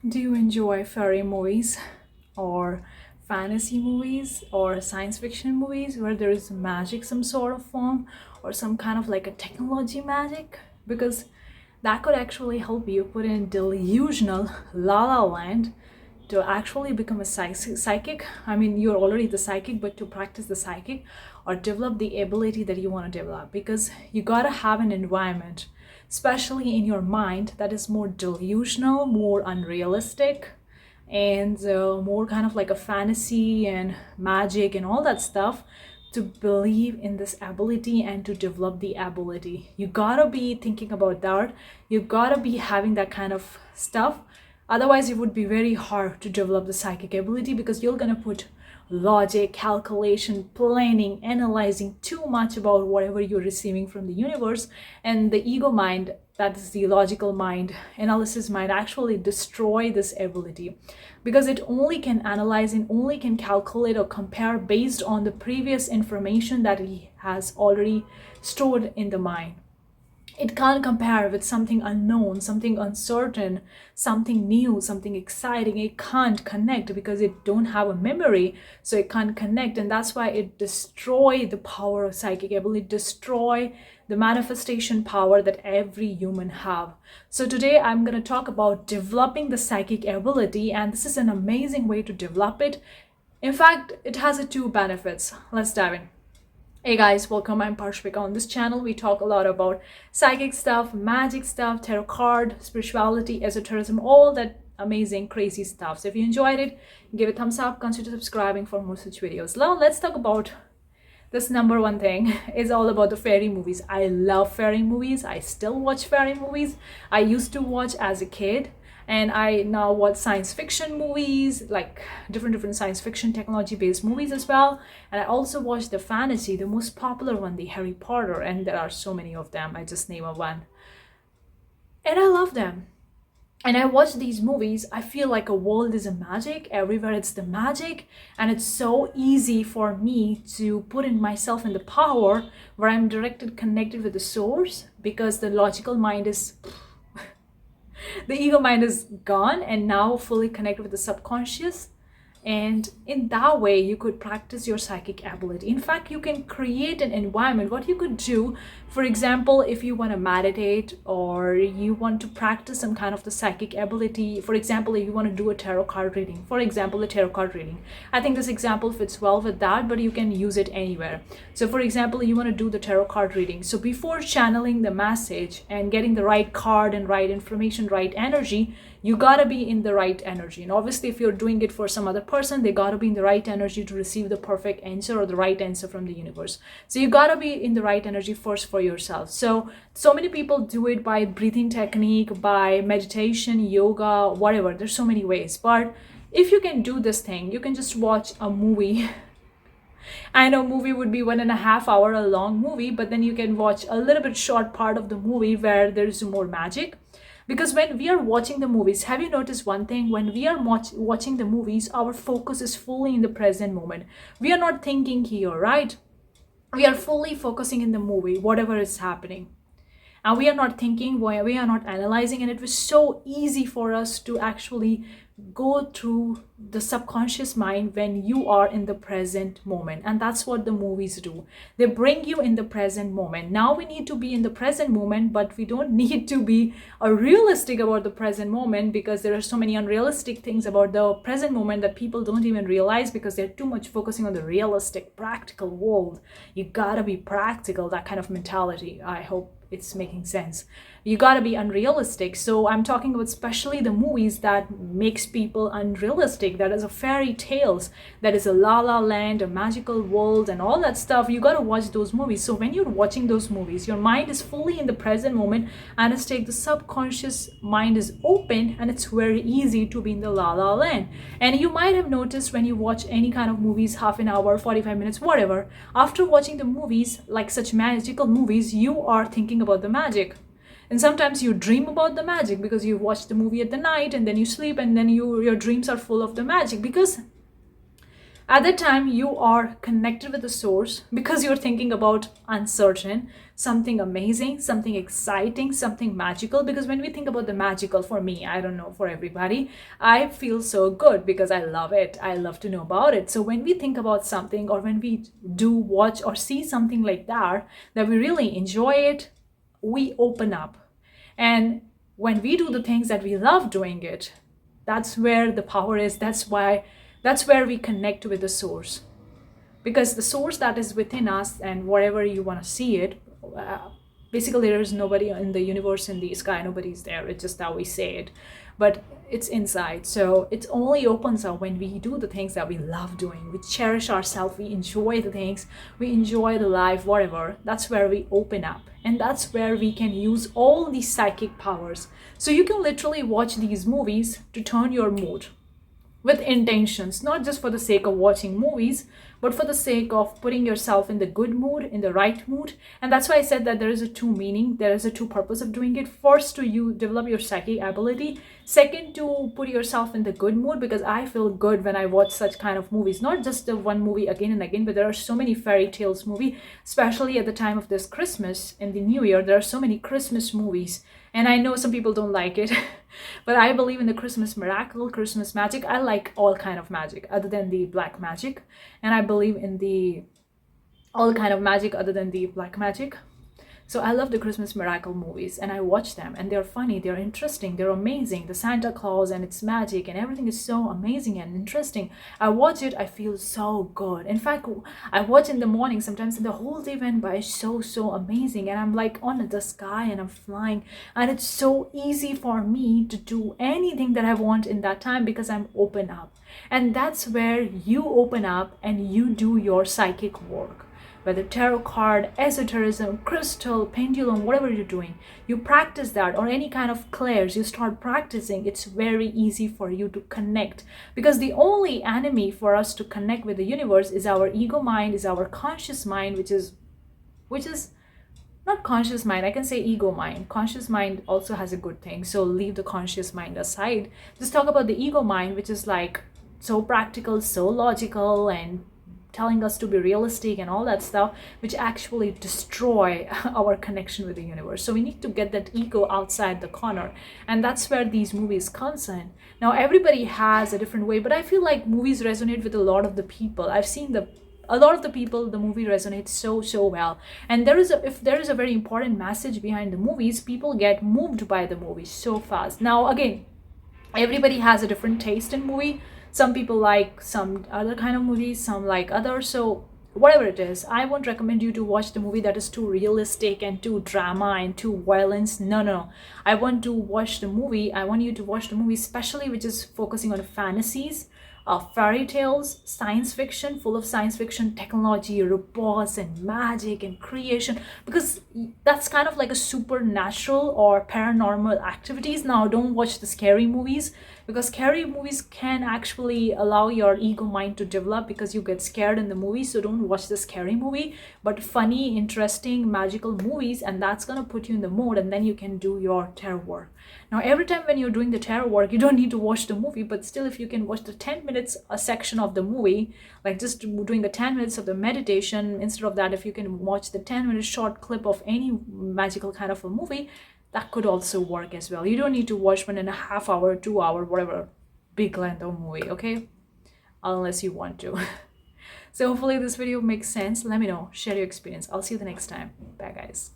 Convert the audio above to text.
Do you enjoy fairy movies or fantasy movies or science fiction movies where there is magic, some sort of form, or some kind of like a technology magic? Because that could actually help you put in delusional la la land to actually become a psychic. I mean, you're already the psychic, but to practice the psychic or develop the ability that you want to develop, because you got to have an environment, especially in your mind, that is more delusional, more unrealistic, and more kind of like a fantasy and magic and all that stuff, to believe in this ability and to develop the ability. You gotta be thinking about that. You gotta be having that kind of stuff. Otherwise, it would be very hard to develop the psychic ability, because you're gonna put logic, calculation, planning, analyzing too much about whatever you're receiving from the universe. And the ego mind, that is the logical mind, analysis mind, actually destroy this ability, because it only can analyze and only can calculate or compare based on the previous information that he has already stored in the mind. It can't compare with something unknown, something uncertain, something new, something exciting. It can't connect because it don't have a memory, so it can't connect. And that's why it destroy the power of psychic ability, destroy the manifestation power that every human have. So today I'm going to talk about developing the psychic ability, and this is an amazing way to develop it. In fact, it has two benefits. Let's dive in. Hey guys, welcome. I'm Parshvika. On this channel, we talk a lot about psychic stuff, magic stuff, tarot card, spirituality, esotericism, all that amazing, crazy stuff. So if you enjoyed it, give it a thumbs up, consider subscribing for more such videos. Now let's talk about this number one thing. Is all about the fairy movies. I love fairy movies. I still watch fairy movies. I used to watch as a kid, and I now watch science fiction movies, like different science fiction technology based movies as well. And I also watch the fantasy, the most popular one, the Harry Potter, and there are so many of them. I just name a one, and I love them. And I watch these movies, I feel like a world is a magic, everywhere it's the magic, and it's so easy for me to put in myself in the power where I'm directed, connected with the source, because the logical mind is the ego mind is gone and now fully connected with the subconscious. And in that way, you could practice your psychic ability. In fact, you can create an environment. What you could do, for example, if you want to meditate or you want to practice some kind of the psychic ability, for example, if you want to do a tarot card reading, for example, a tarot card reading, I think this example fits well with that, but you can use it anywhere. So for example, you want to do the tarot card reading. So before channeling the message and getting the right card and right information, right energy, you gotta be in the right energy. And obviously, if you're doing it for some other person, they gotta be in the right energy to receive the perfect answer or the right answer from the universe. So you gotta be in the right energy first for yourself. So many people do it by breathing technique, by meditation, yoga, whatever. There's so many ways. But if you can do this thing, you can just watch a movie. I know movie would be 1.5 hour a long movie, but then you can watch a little bit short part of the movie where there's more magic. Because when we are watching the movies, have you noticed one thing? When we are watching the movies, our focus is fully in the present moment. We are not thinking here, right? We are fully focusing in the movie, whatever is happening. And we are not thinking, we are not analyzing, and it was so easy for us to actually go through the subconscious mind when you are in the present moment. And that's what the movies do. They bring you in the present moment. Now we need to be in the present moment, but we don't need to be realistic about the present moment, because there are so many unrealistic things about the present moment that people don't even realize, because they're too much focusing on the realistic practical world. You gotta be practical, that kind of mentality. I hope it's making sense. You gotta be unrealistic. So I'm talking about especially the movies that makes people unrealistic, that is a fairy tales, that is a la la land, a magical world, and all that stuff. You gotta watch those movies. So when you're watching those movies, your mind is fully in the present moment, and it's the subconscious mind is open, and it's very easy to be in the la la land. And you might have noticed, when you watch any kind of movies, half an hour, 45 minutes, whatever, after watching the movies, like such magical movies, you are thinking about the magic. And sometimes you dream about the magic, because you watch the movie at the night and then you sleep, and then your dreams are full of the magic. Because At that time, you are connected with the source because you're thinking about uncertain, something amazing, something exciting, something magical. Because when we think about the magical, for me, I don't know for everybody, I feel so good because I love it. I love to know about it. So when we think about something, or when we do watch or see something like that we really enjoy it, we open up. And when we do the things that we love doing it, that's where the power is. That's where we connect with the source, because the source that is within us, and wherever you want to see it, basically there is nobody in the universe, in the sky, nobody's there. It's just how we say it, but it's inside. So it only opens up when we do the things that we love doing. We cherish ourselves, we enjoy the things, we enjoy the life, whatever. That's where we open up, and that's where we can use all these psychic powers. So you can literally watch these movies to turn your mood with intentions, not just for the sake of watching movies, but for the sake of putting yourself in the good mood, in the right mood. And that's why I said that there is a two meaning, there is a two purpose of doing it. First, to you develop your psychic ability. Second, to put yourself in the good mood, because I feel good when I watch such kind of movies. Not just the one movie again and again, but there are so many fairy tales movie, especially at the time of this Christmas and the New Year. There are so many Christmas movies. And I know some people don't like it, but I believe in the Christmas miracle, Christmas magic. I like all kind of magic other than the black magic. And I believe in the all kind of magic other than the black magic. So I love the Christmas miracle movies, and I watch them, and they're funny, they're interesting, they're amazing. The Santa Claus and its magic and everything is so amazing and interesting. I watch it, I feel so good. In fact, I watch in the morning sometimes, and the whole day went by so amazing, and I'm like on the sky and I'm flying, and it's so easy for me to do anything that I want in that time because I'm open up. And that's where you open up and you do your psychic work. Whether tarot card, esotericism, crystal, pendulum, whatever you're doing, you practice that, or any kind of clairs, you start practicing. It's very easy for you to connect, because the only enemy for us to connect with the universe is our ego mind, is our conscious mind, which is not conscious mind, I can say ego mind. Conscious mind also has a good thing, so leave the conscious mind aside. Just talk about the ego mind, which is like so practical, so logical, and telling us to be realistic and all that stuff, which actually destroy our connection with the universe. So we need to get that ego outside the corner, and that's where these movies comes in. Now everybody has a different way, but I feel like movies resonate with a lot of the people. I've seen a lot of the people, the movie resonates so well. And if there is a very important message behind the movies, people get moved by the movie so fast. Now again, everybody has a different taste in movie. Some people like some other kind of movies, some like others. So whatever it is, I won't recommend you to watch the movie that is too realistic and too drama and too violence. No. I want you to watch the movie especially which is focusing on fantasies, fairy tales, science fiction, full of science fiction, technology, robots and magic and creation, because that's kind of like a supernatural or paranormal activities. Now don't watch the scary movies, because scary movies can actually allow your ego mind to develop, because you get scared in the movie. So don't watch the scary movie, but funny, interesting, magical movies, and that's gonna put you in the mood, and then you can do your tarot work. Now every time when you're doing the tarot work, you don't need to watch the movie, but still if you can watch the 10 minutes a section of the movie, like just doing the 10 minutes of the meditation, instead of that, if you can watch the 10-minute short clip of any magical kind of a movie, that could also work as well. You don't need to watch 1.5 hour, 2 hour, whatever big length of movie, okay? Unless you want to. So hopefully this video makes sense. Let me know, share your experience. I'll see you the next time. Bye guys.